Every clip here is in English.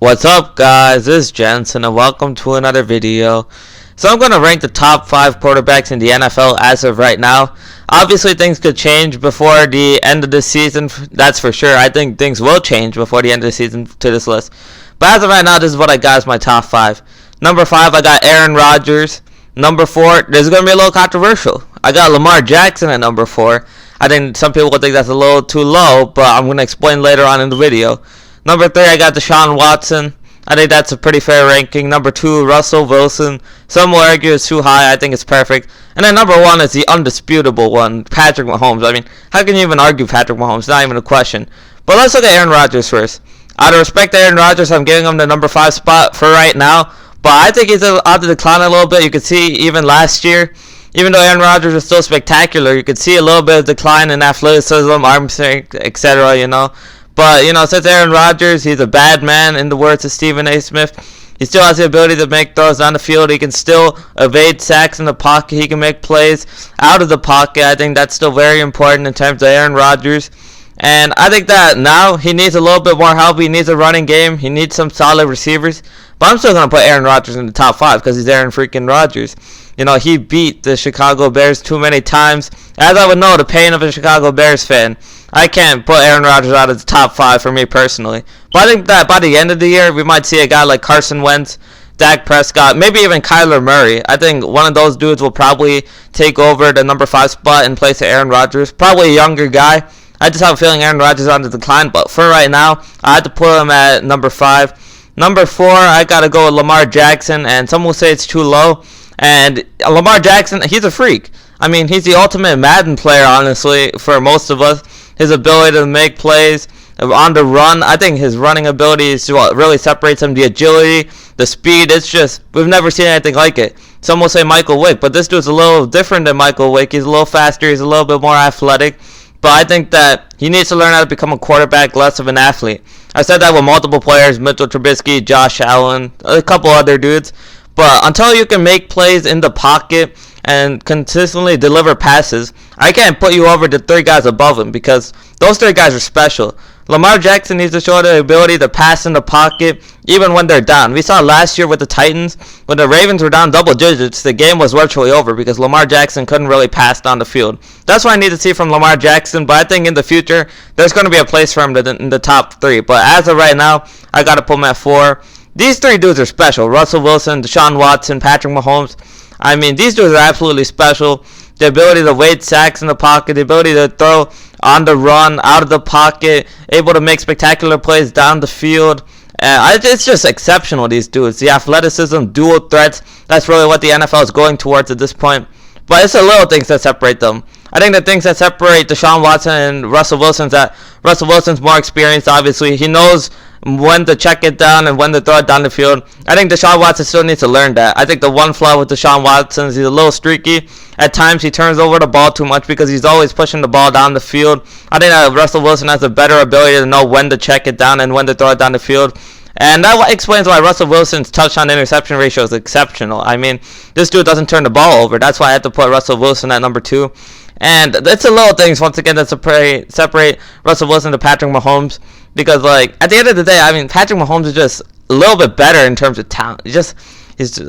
What's up, guys? This is Jensen and welcome to another video. So I'm going to rank the top 5 quarterbacks in the NFL as of right now. Obviously things could change before the end of the season, that's for sure. I think things will change before the end of the season to this list. But as of right now, this is what I got as my top 5. Number 5, I got Aaron Rodgers. Number 4, this is going to be a little controversial. I got Lamar Jackson at number 4. I think some people will think that's a little too low, but I'm going to explain later on in the video. Number 3, I got Deshaun Watson. I think that's a pretty fair ranking. Number 2, Russell Wilson. Some will argue it's too high. I think it's perfect. And then number 1 is the undisputable one, Patrick Mahomes. I mean, how can you even argue Patrick Mahomes? Not even a question. But let's look at Aaron Rodgers first. Out of respect to Aaron Rodgers, I'm giving him the number 5 spot for right now. But I think he's on the decline a little bit. You could see even last year, even though Aaron Rodgers was still spectacular, you could see a little bit of decline in athleticism, arm strength, etc., you know. But, you know, since Aaron Rodgers, he's a bad man, in the words of Stephen A. Smith. He still has the ability to make throws down the field. He can still evade sacks in the pocket. He can make plays out of the pocket. I think that's still very important in terms of Aaron Rodgers. And I think that now he needs a little bit more help. He needs a running game. He needs some solid receivers. But I'm still going to put Aaron Rodgers in the top 5 because he's Aaron freaking Rodgers. You know, he beat the Chicago Bears too many times. As I would know, the pain of a Chicago Bears fan. I can't put Aaron Rodgers out of the top 5 for me personally. But I think that by the end of the year, we might see a guy like Carson Wentz, Dak Prescott, maybe even Kyler Murray. I think one of those dudes will probably take over the number 5 spot in place of Aaron Rodgers. Probably a younger guy. I just have a feeling Aaron Rodgers is on the decline. But for right now, I had to put him at number 5. Number 4, I got to go with Lamar Jackson. And some will say it's too low. And Lamar Jackson, he's a freak. I mean, he's the ultimate Madden player, honestly, for most of us. His ability to make plays on the run, I think his running ability is what really separates him. The agility, the speed, it's just, we've never seen anything like it. Some will say Michael Vick, but this dude's a little different than Michael Vick. He's a little faster, he's a little bit more athletic. But I think that he needs to learn how to become a quarterback, less of an athlete. I said that with multiple players, Mitchell Trubisky, Josh Allen, a couple other dudes. But until you can make plays in the pocket and consistently deliver passes, I can't put you over the 3 guys above him because those 3 guys are special. Lamar Jackson needs to show the ability to pass in the pocket even when they're down. We saw last year with the Titans, when the Ravens were down double digits, the game was virtually over because Lamar Jackson couldn't really pass down the field. That's what I need to see from Lamar Jackson, but I think in the future, there's going to be a place for him in the top 3. But as of right now, I got to put him at 4. These 3 dudes are special. Russell Wilson, Deshaun Watson, Patrick Mahomes. I mean, these dudes are absolutely special. The ability to evade sacks in the pocket, the ability to throw on the run, out of the pocket, able to make spectacular plays down the field. It's just exceptional, these dudes. The athleticism, dual threats, that's really what the NFL is going towards at this point. But it's the little things that separate them. I think the things that separate Deshaun Watson and Russell Wilson is that Russell Wilson's more experienced, obviously. He knows when to check it down and when to throw it down the field. I think Deshaun Watson still needs to learn that. I think the one flaw with Deshaun Watson is he's a little streaky. At times he turns over the ball too much because he's always pushing the ball down the field. I think that Russell Wilson has a better ability to know when to check it down and when to throw it down the field. And that explains why Russell Wilson's touchdown interception ratio is exceptional. I mean, this dude doesn't turn the ball over. That's why I had to put Russell Wilson at number 2. And it's the little things, once again, that separate Russell Wilson to Patrick Mahomes. Because, like, at the end of the day, I mean, Patrick Mahomes is just a little bit better in terms of talent. He has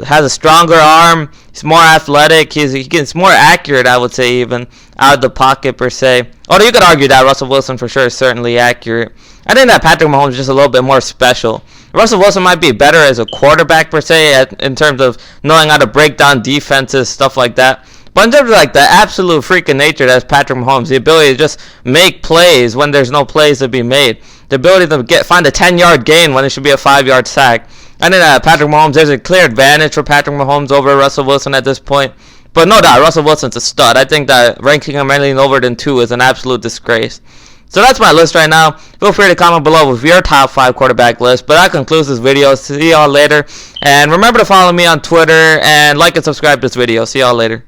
a stronger arm. He's more athletic. He's more accurate, I would say, even out of the pocket, per se. Although you could argue that Russell Wilson, for sure, is certainly accurate. I think that Patrick Mahomes is just a little bit more special. Russell Wilson might be better as a quarterback, per se, in terms of knowing how to break down defenses, stuff like that. But in terms of like the absolute freaking nature that's Patrick Mahomes, the ability to just make plays when there's no plays to be made, the ability to find a 10-yard gain when it should be a 5-yard sack. I think that Patrick Mahomes, there's a clear advantage for Patrick Mahomes over Russell Wilson at this point. But no doubt, Russell Wilson's a stud. I think that ranking him anything over than 2 is an absolute disgrace. So that's my list right now. Feel free to comment below with your top 5 quarterback list. But that concludes this video. See y'all later. And remember to follow me on Twitter and like and subscribe to this video. See y'all later.